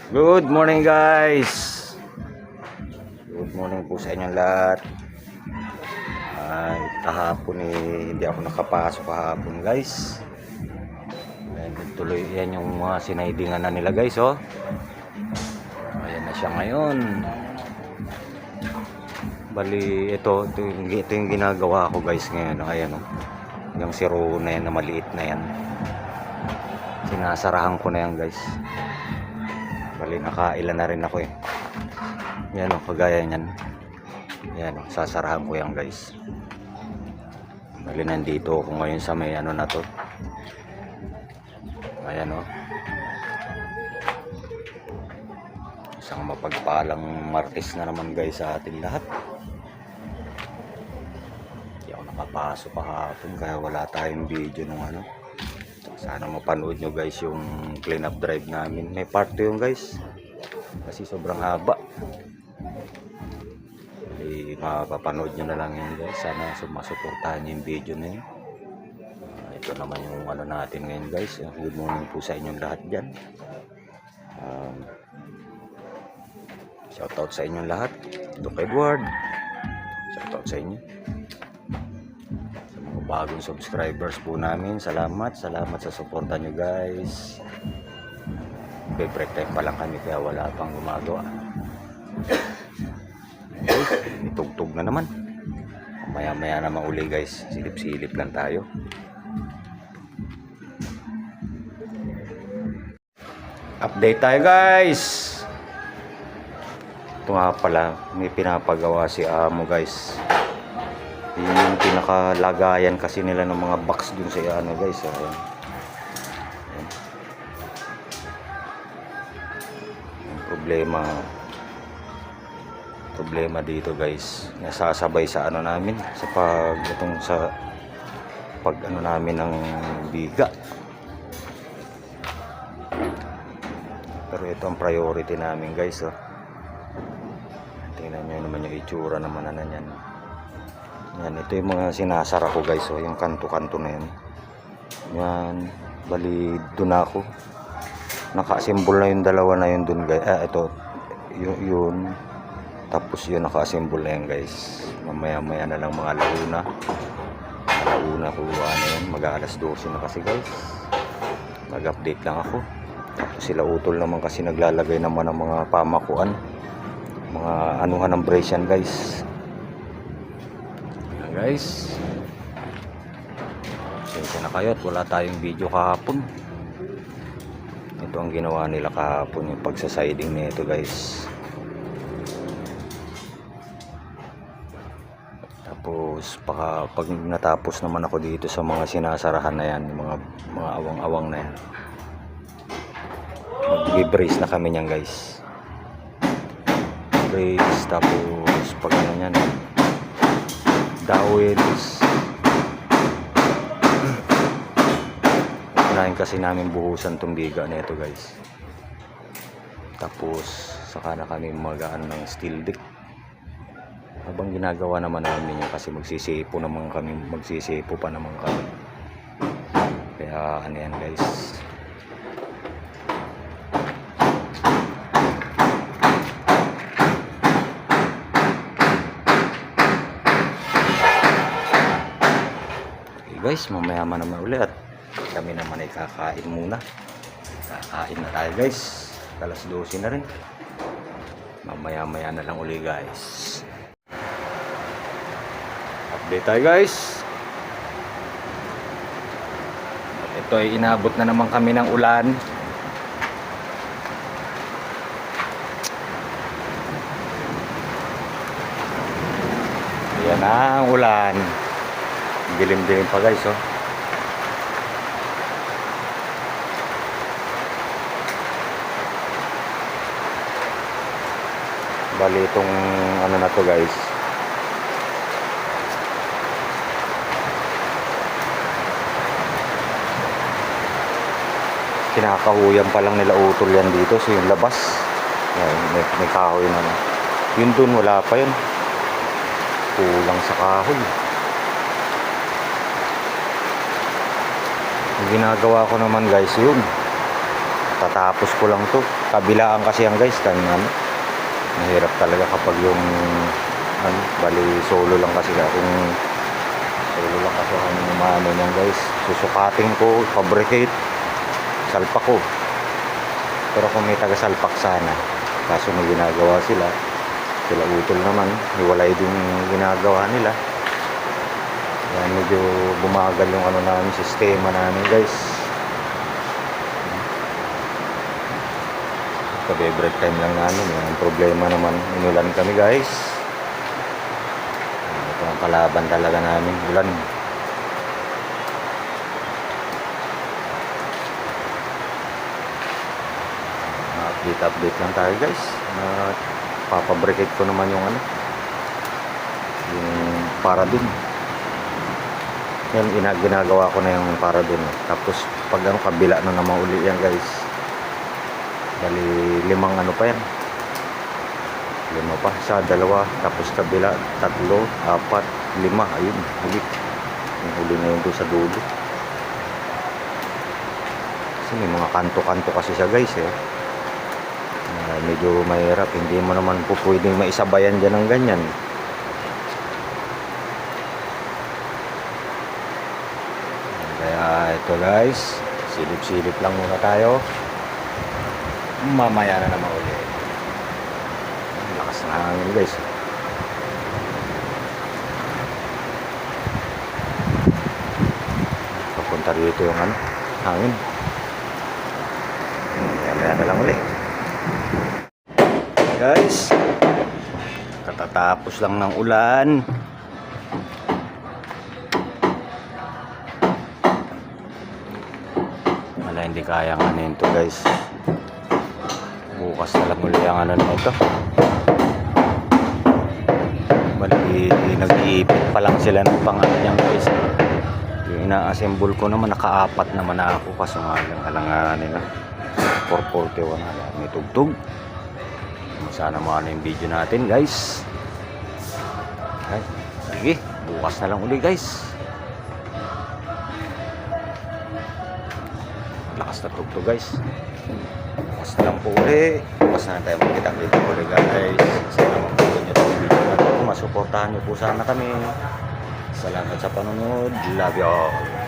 Good morning guys. Good morning po sa inyong lahat. Kahapon hindi ako nakapasok kahapon guys. Tuloy yan yung mga sinaydingan na nila guys oh. Ayan na siya ngayon. Bali ito yung ginagawa ko guys ngayon. Ayan oh. Yung siro na yan na maliit na yan. Sinasarahan ko na yan guys. Bali nakailan na rin ako eh. Yan o, kagaya nyan. Yan o, sasarahan ko yan guys. Bali nandito ako ngayon sa may ano na to. Ayan o. Isang mapagpalang Martes na naman guys sa ating lahat. Hindi ako nakapasok kahapon kaya wala tayong video nung ano. Sana mapanood nyo guys yung clean up drive namin. May part 2 yung guys. Kasi sobrang haba. Mapapanood nyo na lang yun guys. Sana masuportahan nyo yung video na yun. Ito naman yung ano natin ngayon guys. Good morning po sa inyong lahat dyan. Shoutout sa inyong lahat. Doc Edward. Shoutout sa inyo. Sa mga bagong subscribers po namin. Salamat sa suporta nyo guys. Break time pa lang kami kaya wala pang gumagawa. Itugtog na naman. Maya naman uli guys. Silip-silip lang tayo. Update tayo guys. Ito nga pala, may pinapagawa si Amo guys. Yung pinakalagayan kasi nila ng mga box dun sa ano guys. Ayan. Problema dito guys, nasasabay sa ano namin sa pag ano namin ng biga. Pero ito ang priority namin guys oh. Tingnan nyo naman yung itsura naman na yan. Yan, ito yung mga sinasara ko guys oh, yung kanto-kanto na yan. Yan, bali doon ako. Naka-assemble na yung dalawa na yun dun guys. Ito yun. Tapos yun naka-assemble na yan guys. Mamaya na lang mga alauna ko ano yan. Mag-alas 12 na kasi guys. Mag-update lang ako. Tapos sila utol naman kasi naglalagay naman ng mga pamakuan. Mga anuhan ng brace yan guys. Yan guys. Sensya na kayo at wala tayong video kahapon. Ito ang ginawa nila kahapon, yung pagsasiding nito guys. Tapos pag natapos naman ako dito sa mga sinasarahan na yan, mga awang-awang na yan, mag-brace na kami niyan guys. Brace, tapos pag ano yan, dowels. Unahin kasi namin buhusan tong biga nito guys. Tapos saka na kami mag-ano ng steel deck. Habang ginagawa naman namin yun kasi magsisipo pa naman kami. Kaya ano yan guys. Okay guys, mamaya naman ulit at kami naman ay kakain muna. Kakain na tayo guys. Alas 12 na rin. Mamaya na lang uli guys. Update tayo guys. Ito ay inabot na naman kami ng ulan. Ayan na ang ulan. Dilim-dilim pa guys oh. Bali itong ano na to guys, kinakahuyan pa lang nila utol yan dito. So yung labas may kahoy naman. Yun dun wala pa yun. Kulang sa kahoy. Ang ginagawa ko naman guys yun, Katatapos ko lang to. Kabilaan kasi yan guys. Kaya ano, mahirap talaga kapag yung ano, bali solo lang kasi akong solo lang kasi akong umano niyan guys. Susukatin ko, fabricate, salpak ko. Pero kung may taga-salpak sana, kaso may ginagawa sila utol naman, hiwalay din yung ginagawa nila. Yan, medyo bumagal yung ano namin, sistema namin guys. Kabe-break time lang namin, yung problema naman, inulan kami guys. Ito ang kalaban talaga namin, ulan. Update lang tayo guys. Papabricate ko naman yung ano, yung para dun. Yan, ginagawa ko na yung para dun. Tapos pag ano, kabila na naman uli yan guys. Bali 5 ano pa yan, 5 pa, isa, 2, tapos kabila 3, 4, 5, ayun, huli. Yung huli na yun doon sa dulo. Kasi may mga kanto-kanto kasi siya guys eh. Medyo mahirap, hindi mo naman po pwedeng maisabayan dyan ng ganyan. Kaya ito guys, silip-silip lang muna tayo. Mamaya na naman ulit. Lakas na hangin guys. Papunta dito yung ano, hangin. Mamaya na lang ulit. Guys, katatapos lang ng ulan. Wala, hindi kayang ano ito guys. Bukas na lang ulit ang ano nito. Bali, nag-iipit pa lang sila ng pangalan niyang guys. Yung ina-assemble ko naman, naka-4 naman na ako. Kaso nga lang alangan nila 441 na lang, may tugtog. Sana maano yung video natin guys. Ay, sige, bukas na lang uli guys. Lakas na tugtog guys. Bukas na lang po uli. Bukas na tayo magkita dito uli guys. Sana magugulat nyo itong video natin. Masuportahan nyo po sana kami. Salamat sa panonood. Love you all.